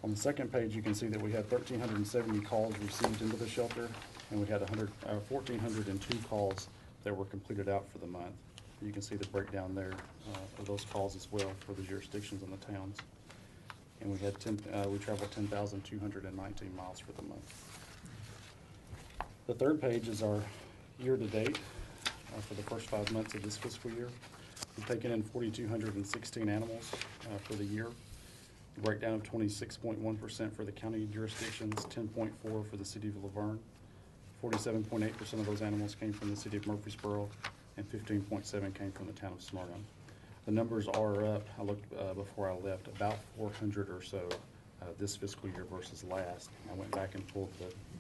On the second page, you can see that we had 1,370 calls received into the shelter, and we had 1,402 calls that were completed out for the month. You can see the breakdown there of those calls as well for the jurisdictions and the towns. And we had we traveled 10,219 miles for the month. The third page is our year-to-date for the first 5 months of this fiscal year. We've taken in 4,216 animals for the year. The breakdown of 26.1% for the county jurisdictions, 10.4% for the city of Laverne. 47.8% of those animals came from the city of Murfreesboro, and 15.7% came from the town of Smyrna. The numbers are up. I looked before I left, about 400 or so this fiscal year versus last. I went back and pulled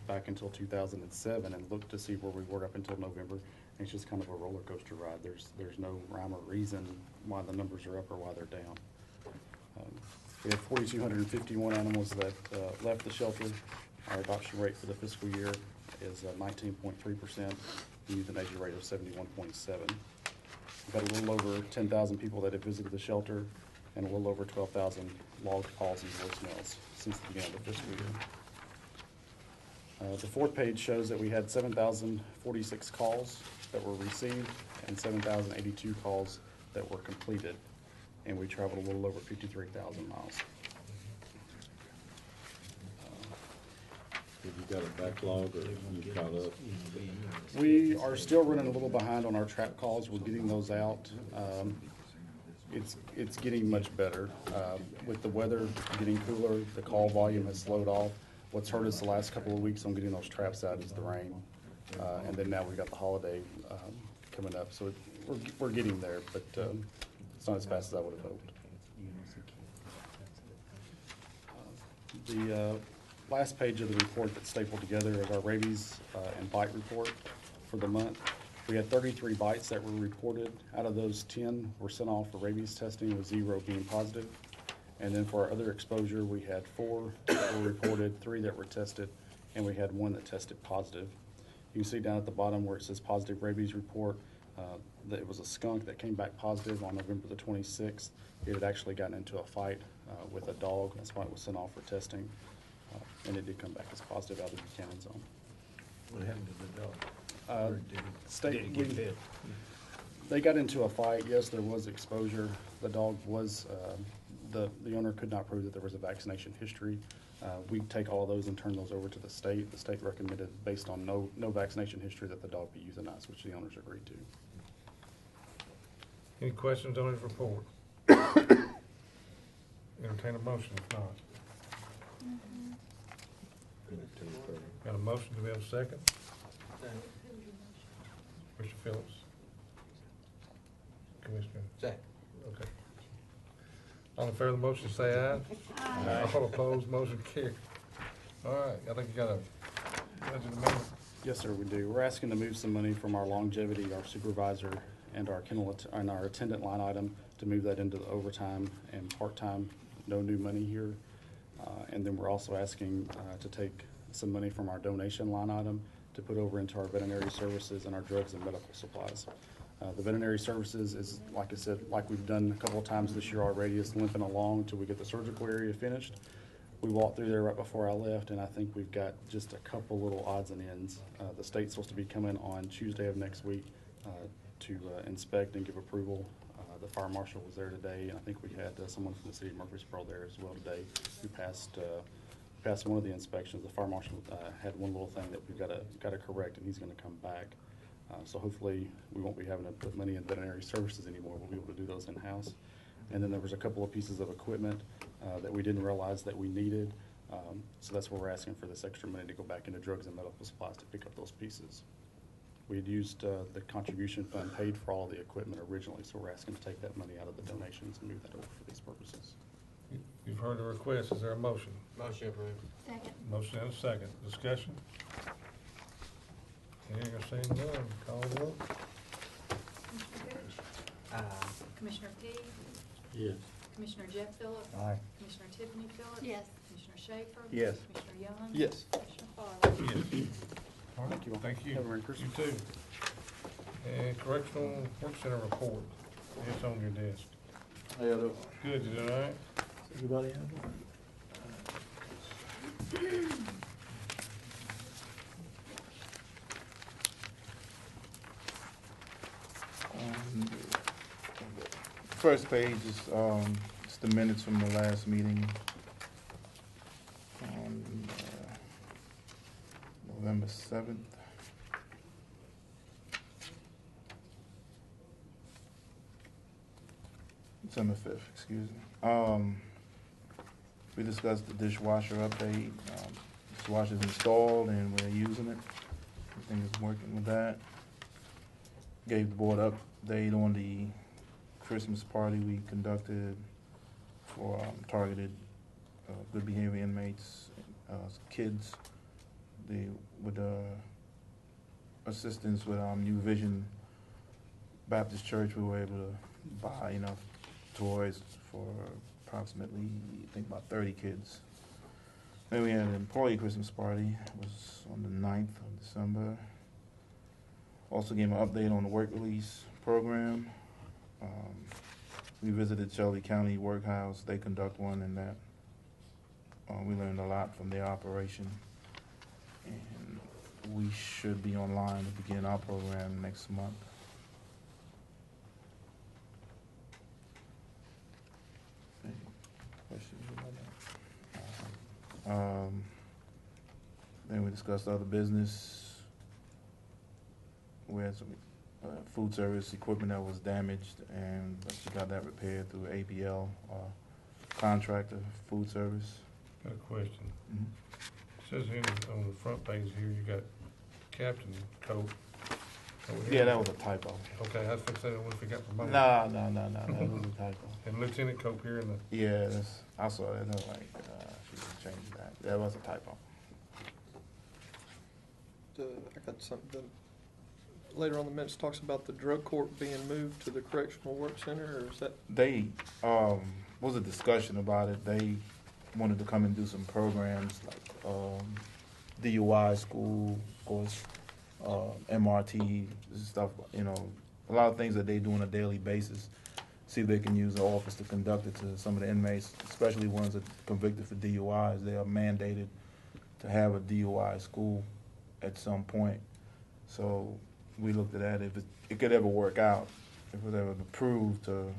back until 2007 and looked to see where we were up until November. And it's just kind of a roller coaster ride. There's no rhyme or reason why the numbers are up or why they're down. We had 4,251 animals that left the shelter. Our adoption rate for the fiscal year is 19.3%, the euthanasia rate of 71.7%. We've got a little over 10,000 people that have visited the shelter, and a little over 12,000 logged calls and voicemails since the beginning of the fiscal year. The fourth page shows that we had 7,046 calls that were received and 7,082 calls that were completed, and we traveled a little over 53,000 miles. Have you got a backlog or you caught up? We are still running a little behind on our trap calls. We're getting those out. It's getting much better. With the weather getting cooler, the call volume has slowed off. What's hurt us the last couple of weeks on getting those traps out is the rain. And then now we've got the holiday coming up. So we're getting there, but it's not as fast as I would have hoped. The last page of the report that's stapled together is our rabies and bite report for the month. We had 33 bites that were reported. Out of those, 10 were sent off for rabies testing, with 0 being positive. And then for our other exposure, we had 4 that were reported, 3 that were tested, and we had 1 that tested positive. You can see down at the bottom where it says positive rabies report, that it was a skunk that came back positive on November the 26th. It had actually gotten into a fight with a dog. That's why it was sent off for testing. And it did come back as positive out of the Buchanan zone. What happened to the dog? They got into a fight. Yes, there was exposure. The dog was, the owner could not prove that there was a vaccination history. We take all of those and turn those over to the state. The state recommended, based on no vaccination history, that the dog be euthanized, which the owners agreed to. Any questions on his report? Entertain a motion, if not. Got a motion, do we have a second? Mr. Phillips? Commissioner? Second. Okay. All in favor of the motion, say aye. Aye. All opposed, motion carried. All right, I think you got a budget amendment. Yes, sir, we do. We're asking to move some money from our longevity, our supervisor, and our and our attendant line item to move that into the overtime and part-time. No new money here. And then we're also asking to take some money from our donation line item to put over into our veterinary services and our drugs and medical supplies. The veterinary services is, like I said, like we've done a couple of times this year already, is limping along till we get the surgical area finished. We walked through there right before I left, and I think we've got just a couple little odds and ends. The state's supposed to be coming on Tuesday of next week to inspect and give approval. The fire marshal was there today, and I think we had someone from the city of Murfreesboro there as well today who passed one of the inspections. The fire marshal had one little thing that we've got to correct, and he's going to come back. So hopefully we won't be having to put money in veterinary services anymore. We'll be able to do those in-house. And then there was a couple of pieces of equipment that we didn't realize that we needed. So that's where we're asking for this extra money to go back into drugs and medical supplies to pick up those pieces. We had used the contribution fund paid for all of the equipment originally, so we're asking to take that money out of the donations and move that over for these purposes. You've heard the request, is there a motion? Motion approved. Second. Motion and a second, discussion? Hearing or seeing none, call the roll. Commissioner Gooch? Commissioner Pease? Yes. Commissioner Jeff Phillips? Aye. Commissioner Tiffany Phillips? Yes. Commissioner Schaefer? Yes. Commissioner Young? Yes. Commissioner Farley? Yes. All right, Thank you all. thank you. Have a Merry Christmas. You too. And Correctional Work Center report, it's on your desk. Good, you doing all right? Everybody have one? First page is it's the minutes from the last meeting on November 7th. December 5th, excuse me. We discussed the dishwasher update. Dishwasher's installed and we're using it. Everything is working with that. Gave the board update on the Christmas party we conducted for targeted good behavior inmates, kids. With assistance with New Vision Baptist Church, we were able to buy enough toys for approximately, I think, about 30 kids. Then we had an employee Christmas party. It was on the 9th of December. Also gave an update on the work release program. We visited Shelby County Workhouse. They conduct one, and that we learned a lot from their operation. And we should be online to begin our program next month. Any questions about that? Then we discussed other business. We had some food service equipment that was damaged, and we got that repaired through ABL contractor food service. Got a question. Mhm. Says here on the front page here, you got Captain Coke. over here. Yeah, that was a typo. Okay, I was fixing that one if it got promoted. No, that was a typo. And Lieutenant Coke here in the, Yeah, I saw that. I was like, she should change that. That was a typo. I got something, later on the minutes talks about the drug court being moved to the correctional work center, or is that? They, was a discussion about it. They wanted to come and do some programs like DUI school, of course, MRT stuff, you know, a lot of things that they do on a daily basis. See if they can use the office to conduct it to some of the inmates, especially ones that are convicted for DUIs. They are mandated to have a DUI school at some point. So we looked at that. If it could ever work out, if it was ever approved, to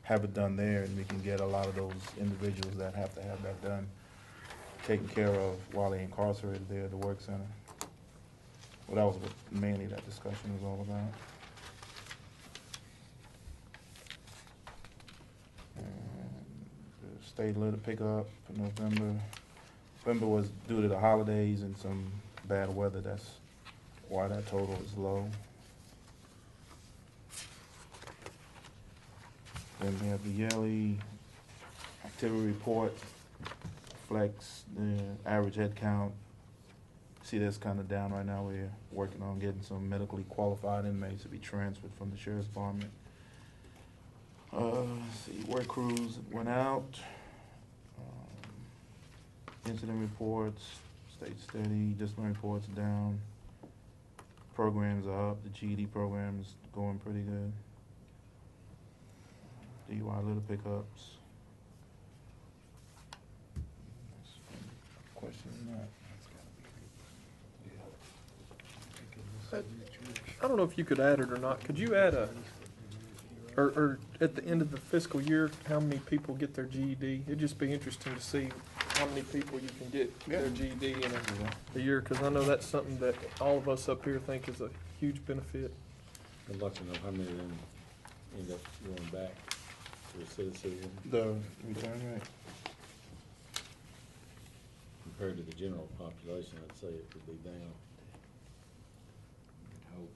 have it done there, and we can get a lot of those individuals that have to have that done taken care of while they're incarcerated there at the work center. Well, that was what mainly that discussion was all about. And the state litter pickup for November. November was due to the holidays and some bad weather. That's why that total is low. Then we have the yearly activity report, reflects the average head count. See, that's kind of down right now. We're working on getting some medically qualified inmates to be transferred from the sheriff's department. Let's see, work crews that went out. Incident reports, stayed steady. Discipline reports are down. Programs are up. The GED program is going pretty good. DUI litter pickups. Question on that. I don't know if you could add it or not. Could you add or at the end of the fiscal year, how many people get their GED? It'd just be interesting to see how many people you can get their GED in a year, because I know that's something that all of us up here think is a huge benefit. I'd like to know how many of them end up going back to the citizen The return rate. compared to the general population. I'd say it could be down. Hope.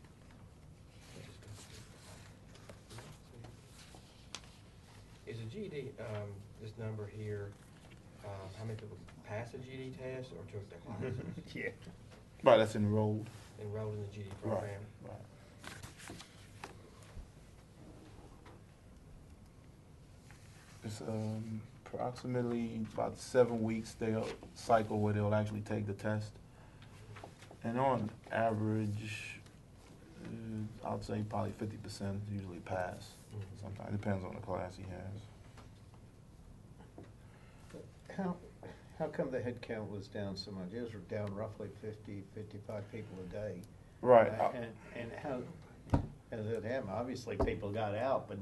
Is a GED, this number here, how many people pass a GED test or took their classes? Yeah. Right, that's enrolled. Enrolled in the GED program? Right. It's approximately about 7 weeks they'll cycle where they'll actually take the test. And on average, I'd say probably 50% usually pass. Sometimes, it depends on the class he has. How come the head count was down so much? It was down roughly 50, 55 people a day. Right. And how does it happen? Obviously, people got out, but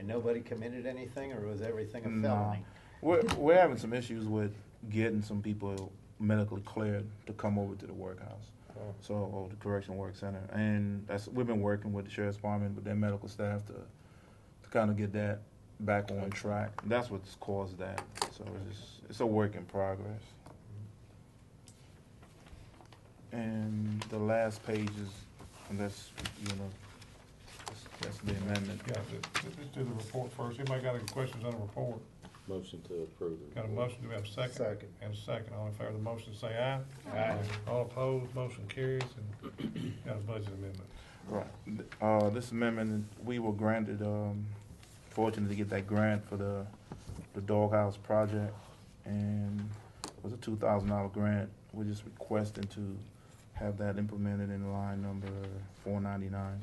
nobody committed anything, or was everything a felony? We're having some issues with getting some people medically cleared to come over to the workhouse. Or the correctional work center. And we've been working with the sheriff's department, with their medical staff to kind of get that back on track. And that's what's caused that. So it's a work in progress. And the last page is, that's the amendment. Yeah, let's do the report first. Anybody got any questions on the report? Motion to approve. Got a motion, do we have a second? Second. And a second, all in favor of the motion, say aye. Aye. All opposed, motion carries, and got a budget amendment. Right. This amendment, we were granted, fortunate to get that grant for the doghouse project, and it was a $2,000 grant. We're just requesting to have that implemented in line number 499.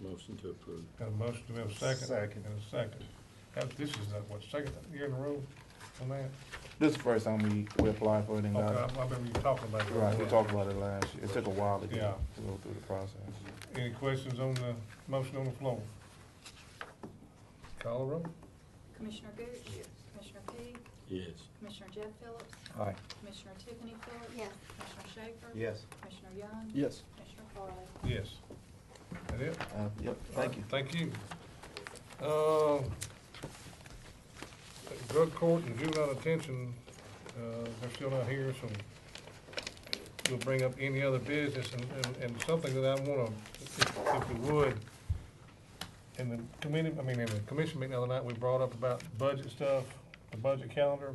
Motion to approve. Got a motion, do we have a second? Second. And a second. This is, second year in a row on that? This is the first time we applied for it and got it. Okay, I remember you talking about it. Right, we talked about it last year. It took a while to Yeah. go through the process. Any questions on the motion on the floor? Call the roll. Commissioner Gooch? Yes. Commissioner Peak? Yes. Commissioner Jeff Phillips? Aye. Commissioner Tiffany Phillips? Yes. Commissioner Schaefer? Yes. Commissioner Young? Yes. Commissioner Farley? Yes. That it? Yep, thank you. Thank you. Drug court and juvenile detention, they're still not here, so we'll bring up any other business, and something that I wanna, if we would, in the committee, in the commission meeting the other night, we brought up about budget stuff, the budget calendar,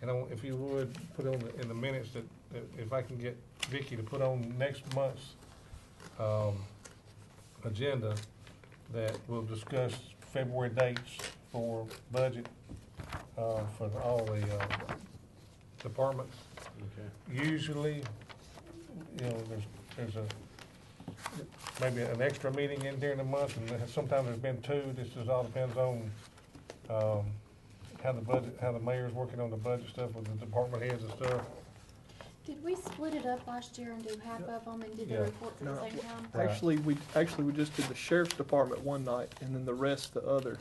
and if you would, put on in the minutes that if I can get Vicki to put on next month's, agenda, that we'll discuss February dates for budget, for all the, departments. Okay. Usually, there's maybe an extra meeting in during the month, and sometimes there's been two. This just all depends on, how the mayor's working on the budget stuff with the department heads and stuff. Did we split it up last year and do half of them and did the Yeah. reports at No, the same time? Right. Actually, we just did the sheriff's department one night and then the rest the other.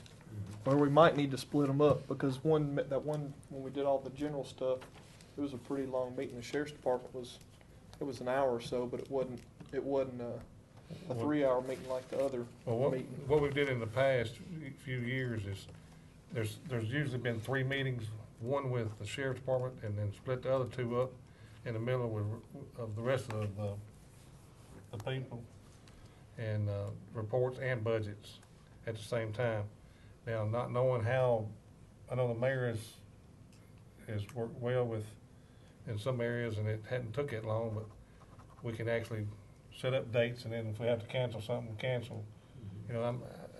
Or we might need to split them up because when we did all the general stuff, it was a pretty long meeting. The sheriff's department it was an hour or so, but it wasn't a Well- 3-hour meeting like the other Well, meeting. what we did in the past few years is, there's usually been 3 meetings, one with the sheriff's department, and then split the other 2 up in the middle of the rest of the people, and reports and budgets at the same time. Now, not knowing how, I know the mayor has worked well with, in some areas, and it hadn't took it long, but we can actually set up dates, and then if we have to cancel something, cancel. You know,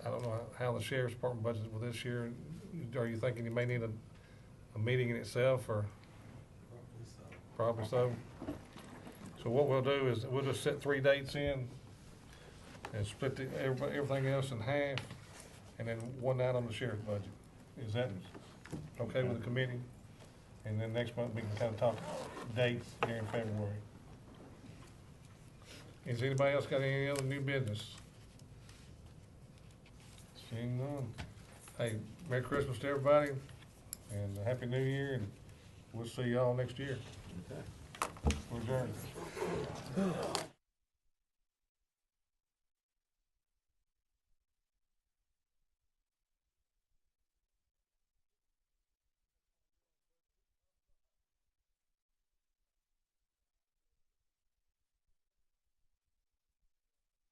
I don't know how the sheriff's department budget for this year. Are you thinking you may need a meeting in itself, or? Probably so. So what we'll do is, we'll just set 3 dates in and split everything else in half, and then one night on the sheriff's budget. Is that okay with the committee? And then next month, we can kind of talk dates here in February. Has anybody else got any other new business? Seeing none. Hey, Merry Christmas to everybody, and Happy New Year, and we'll see y'all next year. We're adjourned.